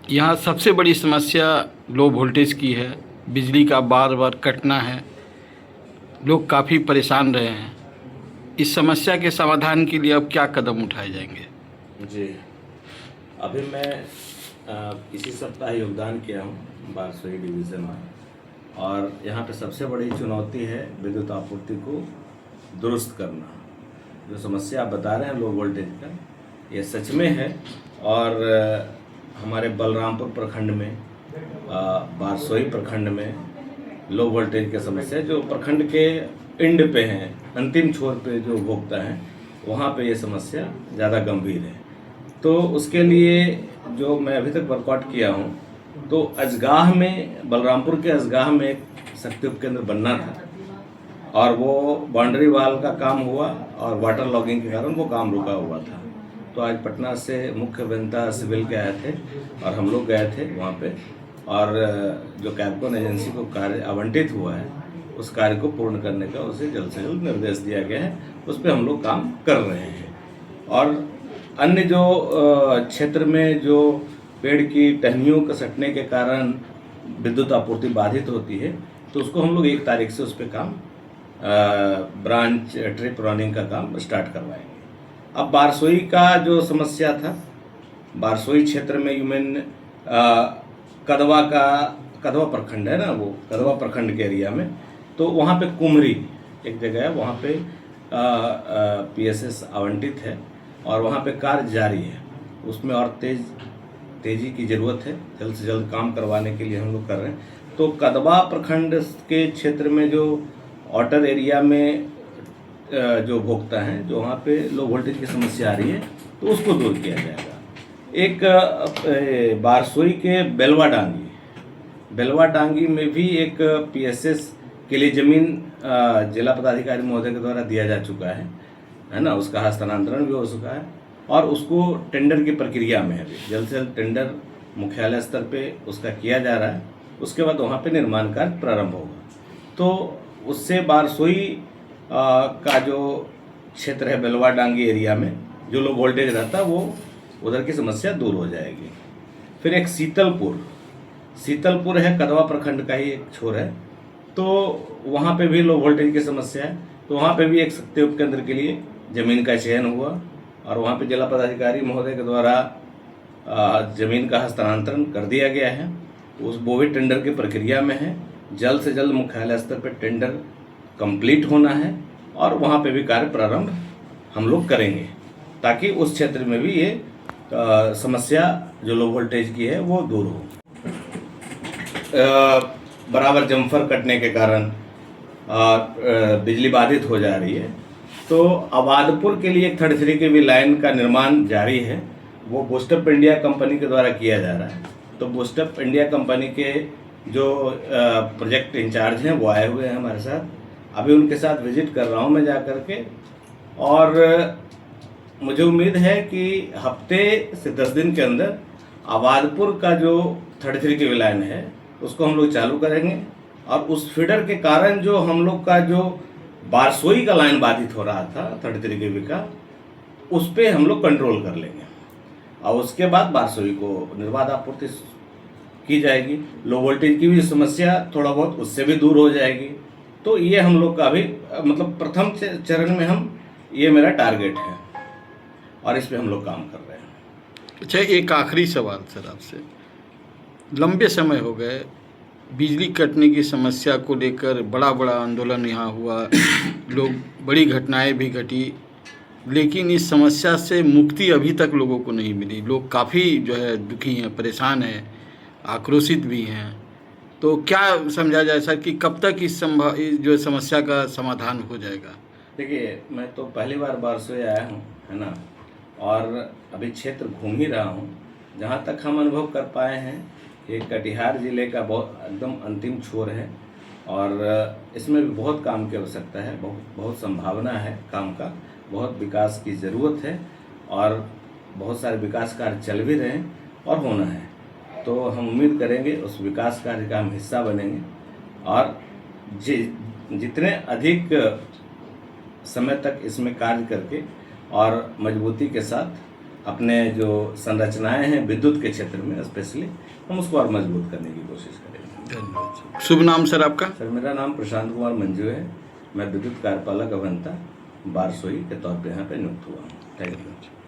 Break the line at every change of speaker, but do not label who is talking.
यहाँ सबसे बड़ी समस्या लो वोल्टेज की है। बिजली का बार बार कटना है। लोग काफ़ी परेशान रहे हैं। इस समस्या के समाधान के लिए अब क्या कदम उठाए जाएंगे?
जी, अभी मैं इसी सप्ताह योगदान किया हूँ बारसोई डिवीज़न में, और यहाँ पे सबसे बड़ी चुनौती है विद्युत आपूर्ति को दुरुस्त करना। जो समस्या आप बता रहे हैं लो वोल्टेज का, ये सच में है। और हमारे बलरामपुर प्रखंड में, बारसोई प्रखंड में लो वोल्टेज की समस्या, जो प्रखंड के एंड पे हैं, अंतिम छोर पे जो उपभोक्ता हैं, वहाँ पे ये समस्या ज़्यादा गंभीर है। तो उसके लिए जो मैं अभी तक वर्कआउट किया हूँ, तो अजगाह में, बलरामपुर के अजगाह में एक शक्ति उपकेंद्र बनना था, और वो बाउंड्री वाल का काम हुआ और वाटर लॉगिंग के कारण वो काम रुका हुआ था। तो आज पटना से मुख्य अभियंता सिविल के आए थे और हम लोग गए थे वहाँ पे, और जो कैप्कॉन एजेंसी को कार्य आवंटित हुआ है, उस कार्य को पूर्ण करने का उसे जल्द से जल्द निर्देश दिया गया है। उस पर हम लोग काम कर रहे हैं। और अन्य जो क्षेत्र में जो पेड़ की टहनियों के सटने के कारण विद्युत आपूर्ति बाधित होती है, तो उसको हम लोग 1 तारीख से उस पर काम ब्रांच ट्रिप रनिंग का काम स्टार्ट करवाएंगे। अब बारसोई का जो समस्या था, बारसोई क्षेत्र में यूमेन कदवा प्रखंड है ना, वो कदवा प्रखंड के एरिया में, तो वहाँ पे कुमरी एक जगह है, वहाँ पे पीएसएस आवंटित है और वहाँ पे कार्य जारी है। उसमें और तेज़ी की ज़रूरत है। जल्द से जल्द काम करवाने के लिए हम लोग कर रहे हैं। तो कदवा प्रखंड के क्षेत्र में जो आउटर एरिया में जो उपभोक्ता हैं, जो वहाँ पे लो वोल्टेज की समस्या आ रही है, तो उसको दूर किया जाएगा। एक बारसोई के बेलवा डांगी में भी एक पीएसएस के लिए ज़मीन जिला पदाधिकारी महोदय के द्वारा दिया जा चुका है ना, उसका हस्तांतरण भी हो चुका है और उसको टेंडर की प्रक्रिया में है। अभी जल्द से जल्द टेंडर मुख्यालय स्तर पे उसका किया जा रहा है। उसके बाद वहाँ पे निर्माण कार्य प्रारंभ होगा। तो उससे बारसोई का जो क्षेत्र है बेलवा डांगी एरिया में, जो लो वोल्टेज रहता है, वो उधर की समस्या दूर हो जाएगी। फिर एक शीतलपुर है, कदवा प्रखंड का ही एक छोर है, तो वहाँ पे भी लो वोल्टेज की समस्या है। तो वहाँ पे भी एक शक्ति उपकेंद्र के लिए ज़मीन का चयन हुआ और वहाँ पे जिला पदाधिकारी महोदय के द्वारा ज़मीन का हस्तांतरण कर दिया गया है। वो भी टेंडर की प्रक्रिया में है। जल्द से जल्द मुख्यालय स्तर पर टेंडर कंप्लीट होना है और वहाँ पे भी कार्य प्रारंभ हम लोग करेंगे, ताकि उस क्षेत्र में भी ये समस्या जो लो वोल्टेज की है वो दूर हो। बराबर जम्फर कटने के कारण बिजली बाधित हो जा रही है। तो आबादपुर के लिए एक 33 kV लाइन का निर्माण जारी है। वो बूस्टअप इंडिया कंपनी के द्वारा किया जा रहा है। तो बूस्टअप इंडिया कंपनी के जो प्रोजेक्ट इंचार्ज हैं वो आए हुए हैं हमारे साथ। अभी उनके साथ विजिट कर रहा हूँ मैं जा कर के, और मुझे उम्मीद है कि हफ्ते से 10 दिन के अंदर आबादपुर का जो 33 kV लाइन है उसको हम लोग चालू करेंगे। और उस फीडर के कारण जो हम लोग का जो बारसोई का लाइन बाधित हो रहा था 33 kV का, उस पर हम लोग कंट्रोल कर लेंगे और उसके बाद बारसोई को निर्बाध आपूर्ति की जाएगी। लो वोल्टेज की भी समस्या थोड़ा बहुत उससे भी दूर हो जाएगी। तो ये हम लोग का अभी मतलब प्रथम चरण में ये मेरा टारगेट है और इस पे हम लोग काम कर रहे हैं।
अच्छा, एक आखिरी सवाल सर आपसे। लंबे समय हो गए बिजली कटने की समस्या को लेकर, बड़ा आंदोलन यहाँ हुआ, लोग बड़ी घटनाएं भी घटी, लेकिन इस समस्या से मुक्ति अभी तक लोगों को नहीं मिली। लोग काफ़ी जो है दुखी हैं, परेशान हैं, आक्रोशित भी हैं। तो क्या समझा जाए सर कि कब तक इस जो समस्या का समाधान हो जाएगा?
देखिए, मैं तो पहली बार बारसोई आया हूँ, है ना, और अभी क्षेत्र घूम ही रहा हूँ। जहाँ तक हम अनुभव कर पाए हैं, ये कटिहार ज़िले का बहुत एकदम अंतिम छोर है और इसमें भी बहुत काम की आवश्यकता है। बहुत संभावना है काम का, बहुत विकास की ज़रूरत है और बहुत सारे विकास कार्य चल भी रहे हैं और होना है। तो हम उम्मीद करेंगे उस विकास कार्य का हम हिस्सा बनेंगे और जितने अधिक समय तक इसमें कार्य करके और मजबूती के साथ अपने जो संरचनाएं हैं विद्युत के क्षेत्र में स्पेशली, हम उसको और मजबूत करने की कोशिश करेंगे।
धन्यवाद सर। शुभ नाम सर आपका?
सर मेरा नाम प्रशांत कुमार मंजू है। मैं विद्युत कार्यपालक अभियंता बारसोई के तौर पे यहाँ पे नियुक्त हुआ हूँ। Thank you.